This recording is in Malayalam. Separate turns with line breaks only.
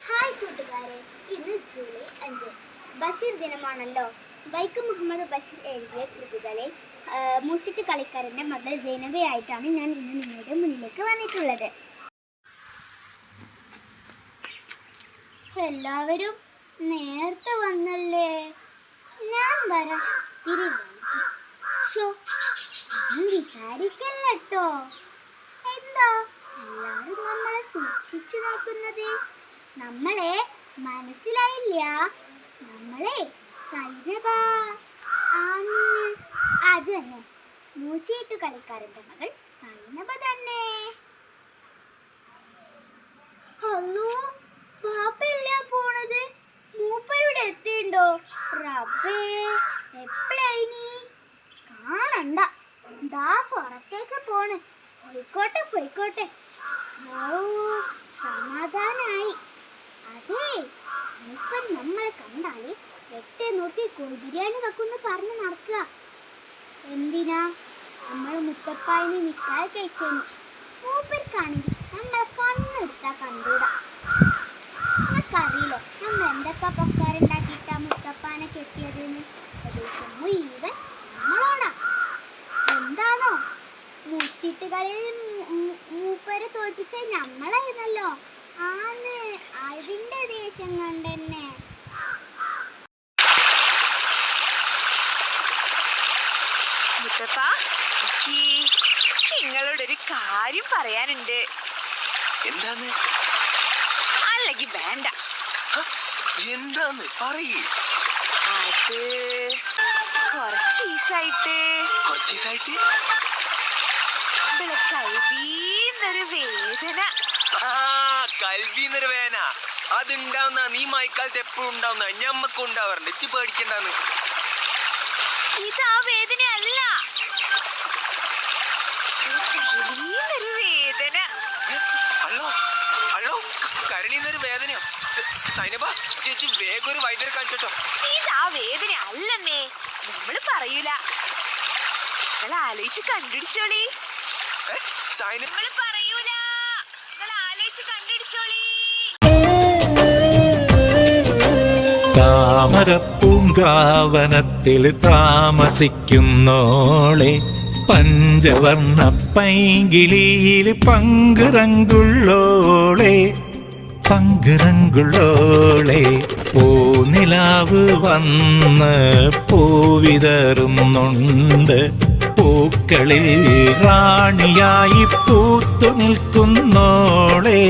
ഹായ് കൂട്ടുകാരെ, ഇന്ന് ജൂലൈ 5 ബഷീർ ദിനമാണല്ലോ. വൈക്കം മുഹമ്മദ് ബഷീർ എഴുതിയ കൃതികളെ മൂച്ചിട്ട് കളിക്കാരൻ്റെ മകൾ സൈനബയായിട്ടാണ് ഞാൻ ഇന്ന് നിങ്ങളുടെ മുന്നിലേക്ക് വന്നിട്ടുള്ളത്. എല്ലാവരും നേരത്തെ വന്നല്ലേ, ഞാൻ വരാം. വിചാരിക്കല്ലോ, എന്താ എല്ലാവരും നമ്മളെ സൂക്ഷിച്ചു നോക്കുന്നത്? നമ്മളെ മനസ്സിലായില്ല? നമ്മളെ സൈനബ അത് തന്നെ, മൂച്ചിട്ട് കളിക്കാരൻ്റെ മകൾ സൈനബ തന്നെ. അല്ലോ, പാപ്പല്ല പോണത്, മൂപ്പരുടെ എത്തിണ്ടോ? റബ്ബേ, എപ്പളായിനി കാണണ്ട. ദാ പുറത്തേക്ക് പോണ്. പോയിക്കോട്ടെ. സമാധാനായി. അതെ, മൂപ്പൻ നമ്മളെ കണ്ടാല് വെട്ടെ നോക്കി ബിരിയാണി വെക്കുന്ന് പറഞ്ഞ് നടക്കുക. എന്തിനാ? നമ്മൾ മുത്തപ്പായിന് നിക്കാതെ കഴിച്ചേന്. മൂപ്പർക്കാണെങ്കിൽ നമ്മളെ കണ്ണെടുത്താ കണ്ടൂടാ. നിങ്ങൾക്കറിയില്ലോ നമ്മൾ എന്തൊക്കെ പൊക്കാരുണ്ടാക്കിയിട്ടാ മുത്തപ്പാനെ കെട്ടിയതെന്ന്? മുഴുവൻ നമ്മളോടാ. എന്താണോ മൂച്ചിട്ട് കളിയിൽ മൂപ്പരെ തോൽപ്പിച്ച നമ്മളായിരുന്നല്ലോ. ആന്ന്, അതിന്റെ ദേഷ്യം കണ്ടെന്നെ.
മുത്തപ്പ, നിങ്ങളോടൊരു കാര്യം പറയാനുണ്ട്.
എന്താന്ന്?
അല്ലെങ്കിൽ വേണ്ട.
എന്താന്ന് പറയ്.
അത് കുറച്ച് ദിവസായിട്ട് കൽബീന്നൊരു വേദന.
കൽബീന്നൊരു വേദന അതുണ്ടാവുന്ന നീ മഴക്കാലത്ത് എപ്പോഴും ഉണ്ടാവുന്ന ഞമ്മക്കും ഉണ്ടാവാറുണ്ട്. ഇച്ച് പേടിക്കണ്ടെന്ന്.
ഇത് ആ വേദനയല്ല, കൽബീന്നൊരു വേദന.
അല്ലോ കരളീന്നൊരു വേദനയോ? സൈനബ, ചേച്ചി വേഗം ഒരു വൈദ്യരെ കാണിച്ചോട്ടോ.
ഇത് ആ വേദന അല്ലെന്നേ, നമ്മള് പറയൂല. നിങ്ങൾ ആലോചിച്ച് കണ്ടുപിടിച്ചോളി.
സൈനബ
പറയൂല, നിങ്ങൾ ആലോചിച്ച് കണ്ടുപിടിച്ചോളി.
താമരപ്പൂങ്കാവനത്തിൽ താമസിക്കുന്നോളെ, പഞ്ചവർണ്ണ പൈങ്കിളിയിൽ പങ്കുറങ്കുള്ളോളെ, പൂനിലാവ് വന്ന് പൂവിതറുന്നുണ്ട്. പൂക്കളിൽ റാണിയായി പൂത്തു നിൽക്കുന്നോളെ.